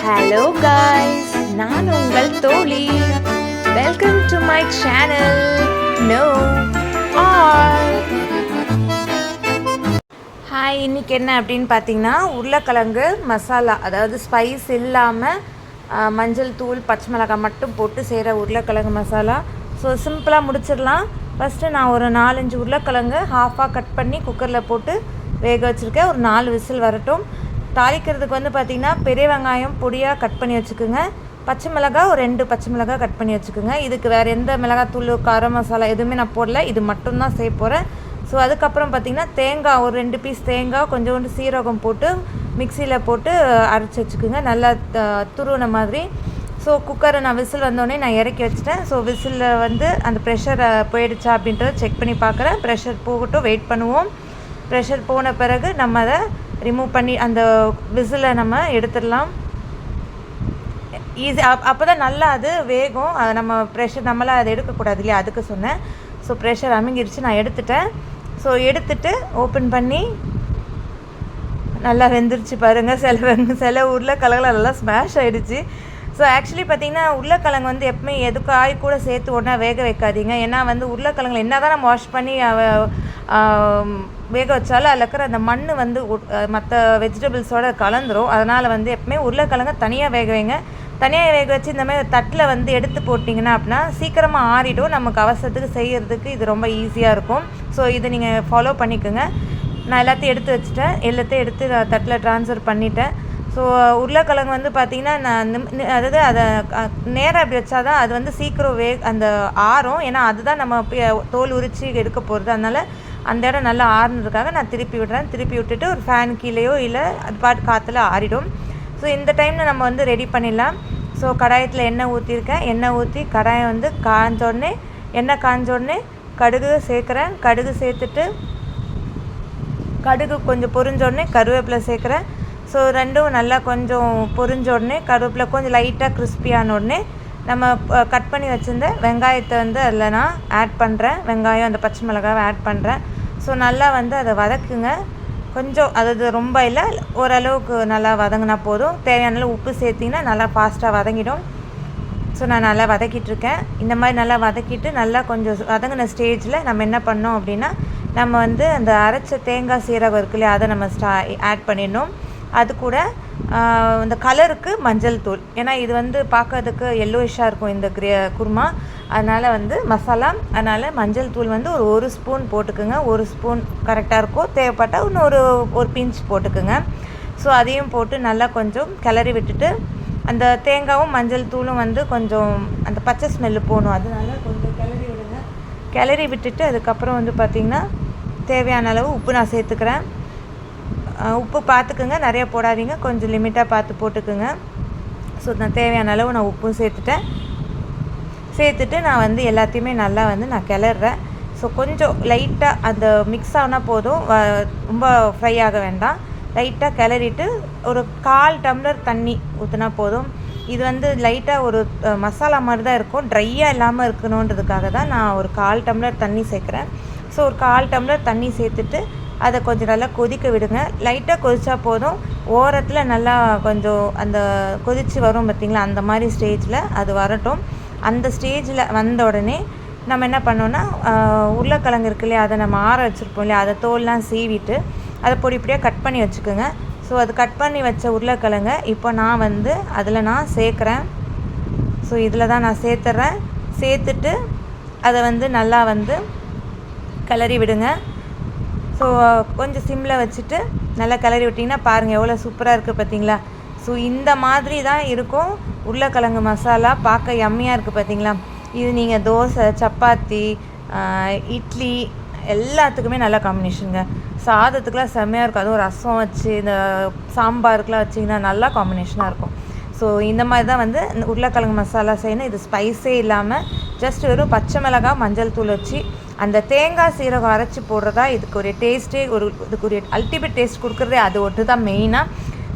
Hello guys, நான் உங்கள் தோழி. Welcome to my channel. No all hi. இன்றைக்கி என்ன அப்படின்னு பார்த்தீங்கன்னா, உருளைக்கிழங்கு மசாலா, அதாவது ஸ்பைஸ் இல்லாமல் மஞ்சள் தூள் பச்சை மிளகாய் மட்டும் போட்டு செய்கிற உருளைக்கிழங்கு மசாலா. ஸோ சிம்பிளாக முடிச்சிடலாம். ஃபஸ்ட்டு நான் ஒரு 4-5 உருளைக்கிழங்கு ஹாஃபாக கட் பண்ணி குக்கரில் போட்டு வேக வச்சுருக்கேன். ஒரு 4 விசில் வரட்டும். தாளிக்கிறதுக்கு வந்து பார்த்திங்கன்னா, பெரிய வெங்காயம் பொடியாக கட் பண்ணி வச்சுக்கோங்க. பச்சை மிளகாய் ஒரு 2 பச்சை மிளகாய் கட் பண்ணி வச்சுக்கோங்க. இதுக்கு வேறு எந்த மிளகாத்தூள் காரம் மசாலா எதுவுமே நான் போடல, இது மட்டும்தான் செய்ய போகிறேன். ஸோ அதுக்கப்புறம் பார்த்திங்கன்னா, தேங்காய் ஒரு 2 பீஸ் தேங்காய், கொஞ்சோண்டு சீரகம் போட்டு மிக்சியில் போட்டு அரைச்சி வச்சுக்கோங்க, நல்லா துருவின மாதிரி. ஸோ குக்கரை நான் விசில் வந்தோடனே நான் இறக்கி வச்சுட்டேன். ஸோ விசிலில் வந்து அந்த ப்ரெஷர் போயிடுச்சா அப்படின்றத செக் பண்ணி பார்க்குறேன். ப்ரெஷர் போகட்டும், வெயிட் பண்ணுவோம். ப்ரெஷர் போன பிறகு நம்ம அதை ரிமூவ் பண்ணி அந்த விசிலை நம்ம எடுத்துடலாம். ஈஸி. அப்போ தான் நல்லா அது வேகும். நம்ம ப்ரெஷர் நம்மளாம் அதை எடுக்கக்கூடாது இல்லையா, அதுக்கு சொன்னேன். ஸோ ப்ரெஷர் அமுங்கிடுச்சு, நான் எடுத்துட்டேன். ஸோ எடுத்துட்டு ஓப்பன் பண்ணி நல்லா வெந்துருச்சு பாருங்கள். சில உருளைக்கிழங்குல நல்லா ஸ்மாஷ் ஆகிடுச்சு. ஸோ ஆக்சுவலி பார்த்திங்கன்னா, உருளைக்கிழங்கு வந்து எப்பவுமே எது காய் கூட சேர்த்து ஒன்றா வேக வைக்காதீங்க. ஏன்னா வந்து உருளைக்கிழங்குல என்ன தான் நம்ம வாஷ் பண்ணி வேக வச்சாலும் அதில் இருக்கிற அந்த மண் வந்து மற்ற வெஜிடபிள்ஸோடு கலந்துரும். அதனால் வந்து எப்பவுமே உருளைக்கிழங்க தனியாக வேக வைங்க. தனியாக வேக வச்சு இந்த மாதிரி தட்டில் வந்து எடுத்து போட்டிங்கன்னா அப்படின்னா சீக்கிரமாக ஆறிடும். நமக்கு அவசரத்துக்கு செய்கிறதுக்கு இது ரொம்ப ஈஸியாக இருக்கும். ஸோ இதை நீங்கள் ஃபாலோ பண்ணிக்கோங்க. நான் எல்லாத்தையும் எடுத்து வச்சுட்டேன். எல்லாத்தையும் எடுத்து தட்டில் ட்ரான்ஸ்ஃபர் பண்ணிட்டேன். ஸோ உருளைக்கிழங்கு வந்து பார்த்திங்கன்னா, நான் அதாவது அதை நேராக அப்படி வச்சா தான் அது வந்து சீக்கிரம் அந்த ஆறும். ஏன்னா அதுதான் நம்ம தோல் உரித்து எடுக்க போகிறது. அதனால் அந்த இடம் நல்லா ஆறுனதுக்காக நான் திருப்பி விடுறேன். திருப்பி விட்டுட்டு ஒரு ஃபேன் கீழேயோ இல்லை அது பாட்டு காற்றுல ஆறிடும். ஸோ இந்த டைமில் நம்ம வந்து ரெடி பண்ணிடலாம். ஸோ கடாயத்தில் எண்ணெய் ஊற்றிருக்கேன். எண்ணெய் ஊற்றி கடாயை வந்து எண்ணெய் காஞ்சோடனே கடுகு சேர்க்குறேன். கடுகு சேர்த்துட்டு கடுகு கொஞ்சம் பொரிஞ்சோடனே கருவேப்பிலை சேர்க்குறேன். ஸோ ரெண்டும் நல்லா கொஞ்சம் பொரிஞ்சோடனே கருவேப்பிலை கொஞ்சம் லைட்டாக கிறிஸ்பியான உடனே நம்ம கட் பண்ணி வச்சுருந்த வெங்காயத்தை வந்து அதில் நான் ஆட் பண்ணுறேன். வெங்காயம் அந்த பச்சை மிளகாவை ஆட் பண்ணுறேன். ஸோ நல்லா வந்து அதை வதக்குங்க. கொஞ்சம் அதாவது ரொம்ப இல்லை, ஓரளவுக்கு நல்லா வதங்கினா போதும். தேவையான உப்பு சேர்த்திங்கன்னா நல்லா ஃபாஸ்ட்டாக வதங்கிடும். ஸோ நான் நல்லா வதக்கிட்டுருக்கேன். இந்த மாதிரி நல்லா வதக்கிட்டு நல்லா கொஞ்சம் வதங்கின ஸ்டேஜில் நம்ம என்ன பண்ணோம் அப்படின்னா, நம்ம வந்து அந்த அரைச்ச தேங்காய் சீரகம் இருக்கு இல்லையா, அதை நம்ம ஆட் பண்ணிடணும். அது கூட இந்த கலருக்கு மஞ்சள் தூள். ஏன்னா இது வந்து பார்க்கறதுக்கு எல்லோயிஷாக இருக்கும் இந்த குருமா, அதனால் வந்து மசாலா. அதனால் மஞ்சள் தூள் வந்து ஒரு ஸ்பூன் போட்டுக்குங்க. 1 ஸ்பூன் கரெக்டாக இருக்கும். தேவைப்பட்டால் இன்னும் ஒரு பிஞ்ச் போட்டுக்குங்க. ஸோ அதையும் போட்டு நல்லா கொஞ்சம் கிளறி விட்டுட்டு, அந்த தேங்காயும் மஞ்சள் தூளும் வந்து கொஞ்சம் அந்த பச்சை ஸ்மெல்லு போகணும். அதனால கொஞ்சம் கிளறி விடுங்க. கிளறி விட்டுட்டு அதுக்கப்புறம் வந்து பார்த்திங்கன்னா, தேவையான அளவு உப்பு நான் சேர்த்துக்கிறேன். உப்பு பார்த்துக்குங்க, நிறைய போடாதீங்க, கொஞ்சம் லிமிட்டாக பார்த்து போட்டுக்குங்க. ஸோ நான் தேவையான அளவு நான் உப்பும் சேர்த்துட்டு நான் வந்து எல்லாத்தையுமே நல்லா வந்து நான் கிளறேன். ஸோ கொஞ்சம் லைட்டாக அந்த மிக்ஸ் ஆனால் போதும், ரொம்ப ஃப்ரை ஆக வேண்டாம். லைட்டாக கிளறிட்டு ஒரு 1/4 டம்ளர் தண்ணி ஊற்றினா போதும். இது வந்து லைட்டாக ஒரு மசாலா மாதிரி தான் இருக்கும், ட்ரையாக இல்லாமல் இருக்கணுன்றதுக்காக தான் நான் ஒரு 1/4 டம்ளர் தண்ணி சேர்க்குறேன். ஸோ ஒரு 1/4 டம்ளர் தண்ணி சேர்த்துட்டு அதை கொஞ்சம் நல்லா கொதிக்க விடுங்க. லைட்டாக கொதிச்சா போதும். ஓரத்தில் நல்லா கொஞ்சம் அந்த கொதித்து வரும் பார்த்திங்களா, அந்த மாதிரி ஸ்டேஜில் அது வரட்டும். அந்த ஸ்டேஜில் வந்த உடனே நம்ம என்ன பண்ணோன்னா, உருளைக்கிழங்கு இருக்கு இல்லையா, அதை நம்ம ஆற வச்சுருப்போம் இல்லையா, அதை தோல்லாம் சீவிட்டு அதை பொடிப்படியாக கட் பண்ணி வச்சுக்கோங்க. ஸோ அது கட் பண்ணி வச்ச உருளைக்கிழங்க இப்போ நான் வந்து அதில் நான் சேர்க்குறேன். ஸோ இதில் தான் நான் சேர்த்துட்டு அதை வந்து நல்லா வந்து கிளறி விடுங்க. ஸோ கொஞ்சம் சிம்மில் வச்சுட்டு நல்லா கிளறி விட்டிங்கன்னா பாருங்கள் எவ்வளோ சூப்பராக இருக்குது பார்த்தீங்களா. ஸோ இந்த மாதிரி தான் இருக்கும் உருளைக்கிழங்கு மசாலா. பார்க்க யம்மியாக இருக்குது பார்த்தீங்களா. இது நீங்கள் தோசை, சப்பாத்தி, இட்லி எல்லாத்துக்குமே நல்ல காம்பினேஷனுங்க. சாதத்துக்குலாம் செம்மையாக இருக்கும். அதுவும் ரசம் வச்சு இந்த சாம்பாருக்குலாம் வச்சிங்கன்னா நல்லா காம்பினேஷனாக இருக்கும். ஸோ இந்த மாதிரி தான் வந்து இந்த உருளைக்கிழங்கு மசாலா செய்யணும். இது ஸ்பைஸே இல்லாமல் ஜஸ்ட் வெறும் பச்சை மிளகாய் மஞ்சள் தூள் வச்சு அந்த தேங்காய் சீரகம் அரைச்சி போடுறதா இதுக்கு ஒரு டேஸ்ட்டே, இதுக்கு ஒரு அல்டிமேட் டேஸ்ட் கொடுக்குறதே அது ஒன்று தான் மெயினாக.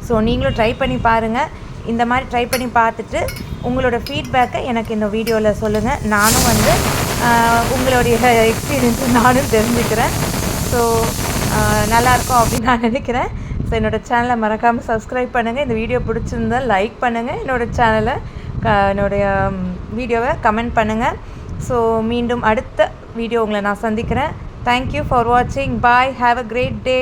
ஸோ நீங்களும் ட்ரை பண்ணி பாருங்கள். இந்த மாதிரி ட்ரை பண்ணி பார்த்துட்டு உங்களோட ஃபீட்பேக்கை எனக்கு இந்த வீடியோவில் சொல்லுங்கள். நானும் வந்து உங்களுடைய எக்ஸ்பீரியன்ஸை நானும் தெரிஞ்சுக்கிறேன். ஸோ நல்லாயிருக்கும் அப்படின்னு நான் நினைக்கிறேன். ஸோ என்னோடய சேனலை மறக்காமல் சப்ஸ்கிரைப் பண்ணுங்கள். இந்த வீடியோ பிடிச்சிருந்தால் லைக் பண்ணுங்கள். என்னோடய சேனலை என்னுடைய வீடியோவை கமெண்ட் பண்ணுங்கள். ஸோ மீண்டும் அடுத்த வீடியோ உங்களை நான் சந்திக்கிறேன். தேங்க்யூ ஃபார் வாட்சிங். Bye. Have a great day.